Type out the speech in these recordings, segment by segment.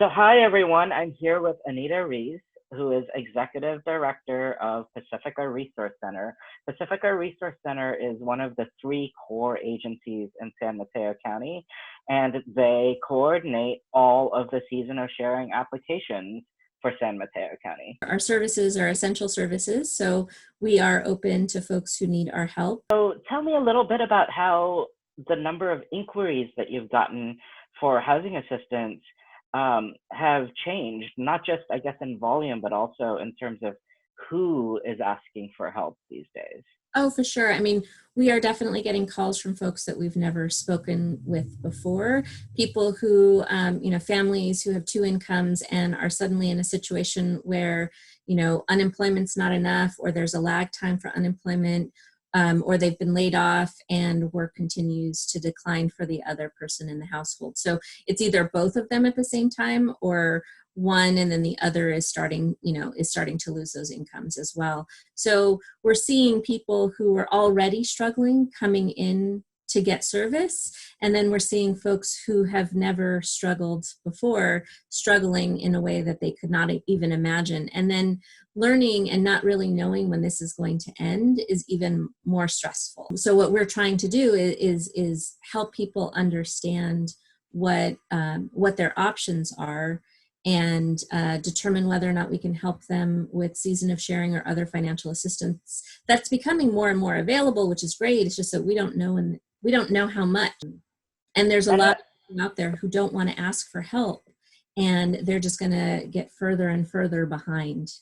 So hi everyone, I'm here with Anita Rees, who is Executive Director of Pacifica Resource Center. Pacifica Resource Center is one of the three core agencies in San Mateo County, and they coordinate all of the season of sharing applications for San Mateo County. Our services are essential services, so we are open to folks who need our help. So tell me a little bit about how the number of inquiries that you've gotten for housing assistance have changed, not just, I guess, in volume, but also in terms of who is asking for help these days. Oh, for sure. I mean, we are definitely getting calls from folks that we've never spoken with before. People who, families who have two incomes and are suddenly in a situation where, unemployment's not enough, or there's a lag time for unemployment, or they've been laid off and work continues to decline for the other person in the household. So it's either both of them at the same time, or one and then the other is starting to lose those incomes as well. So we're seeing people who are already struggling coming in to get service, and then we're seeing folks who have never struggled before struggling in a way that they could not even imagine, and then learning and not really knowing when this is going to end is even more stressful. So what we're trying to do is help people understand what their options are, and determine whether or not we can help them with season of sharing or other financial assistance that's becoming more and more available, which is great. It's just that we don't know how much. And there's a lot of people out there who don't want to ask for help, and they're just going to get further and further behind.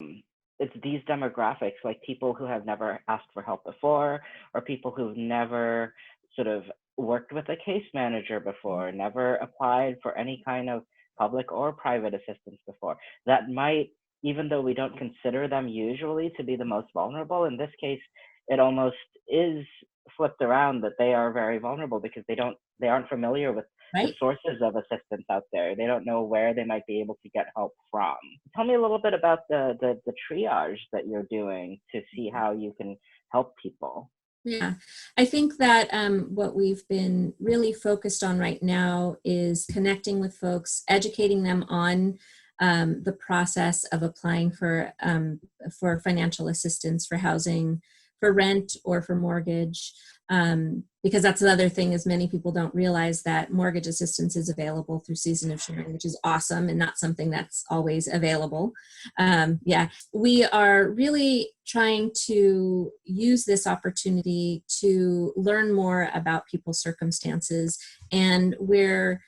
It's these demographics, like people who have never asked for help before, or people who've never sort of worked with a case manager before, never applied for any kind of public or private assistance before, that might, even though we don't consider them usually to be the most vulnerable, in this case, it almost is flipped around that they are very vulnerable because they aren't familiar with Right. the sources of assistance out there. They don't know where they might be able to get help from. Tell me a little bit about the triage that you're doing to see how you can help people. Yeah, I think that what we've been really focused on right now is connecting with folks, educating them on the process of applying for financial assistance for housing, for rent, or for mortgage. Because that's the other thing, is many people don't realize that mortgage assistance is available through season of sharing, which is awesome and not something that's always available. We are really trying to use this opportunity to learn more about people's circumstances, and we're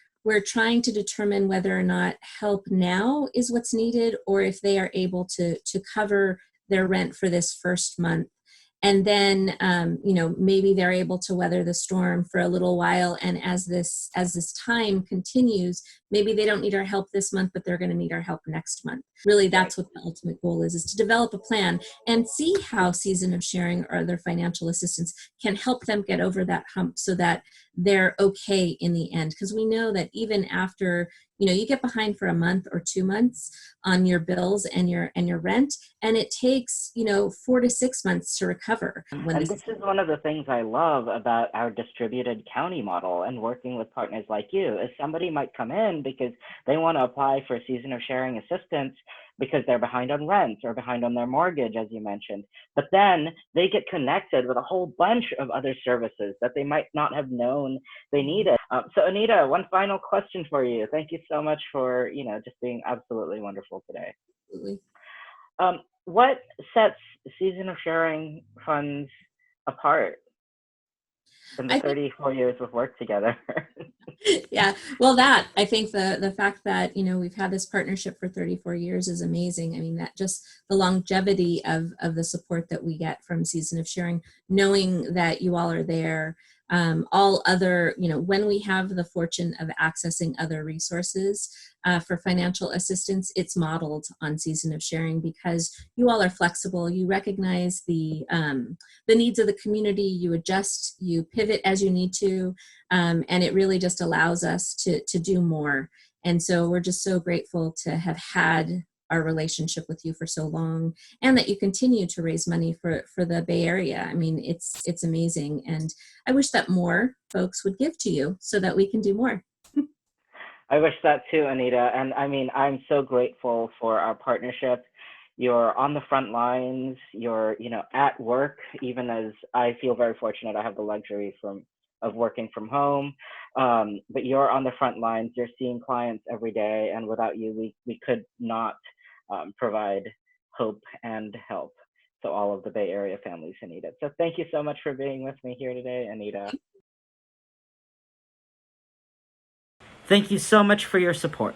trying to determine whether or not help now is what's needed, or if they are able to cover their rent for this first month. And then, maybe they're able to weather the storm for a little while. And as this time continues, maybe they don't need our help this month, but they're going to need our help next month. Really, that's what the ultimate goal is to develop a plan and see how season of sharing or other financial assistance can help them get over that hump so that they're okay in the end. Because we know that even after, you get behind for a month or 2 months on your bills and your rent, and it takes 4 to 6 months to recover. And this is one of the things I love about our distributed county model and working with partners like you, is somebody might come in because they want to apply for a season of sharing assistance because they're behind on rent or behind on their mortgage, as you mentioned. But then they get connected with a whole bunch of other services that they might not have known they needed. So Anita, one final question for you. Thank you so much for just being absolutely wonderful today. Absolutely. What sets season of sharing funds apart in the 34 years we've worked together? Yeah, well, I think the fact that we've had this partnership for 34 years is amazing. I mean, that just the longevity of the support that we get from season of sharing, knowing that you all are there. All other, when we have the fortune of accessing other resources for financial assistance, it's modeled on season of sharing because you all are flexible. You recognize the needs of the community. You adjust, you pivot as you need to, and it really just allows us to do more. And so we're just so grateful to have had our relationship with you for so long, and that you continue to raise money for the Bay Area. I mean, it's amazing. And I wish that more folks would give to you so that we can do more. I wish that too, Anita. And I mean, I'm so grateful for our partnership. You're on the front lines. You're, at work, even as I feel very fortunate. I have the luxury of working from home. But you're on the front lines. You're seeing clients every day, and without you, we could not provide hope and help to all of the Bay Area families who need it. So thank you so much for being with me here today, Anita. Thank you so much for your support.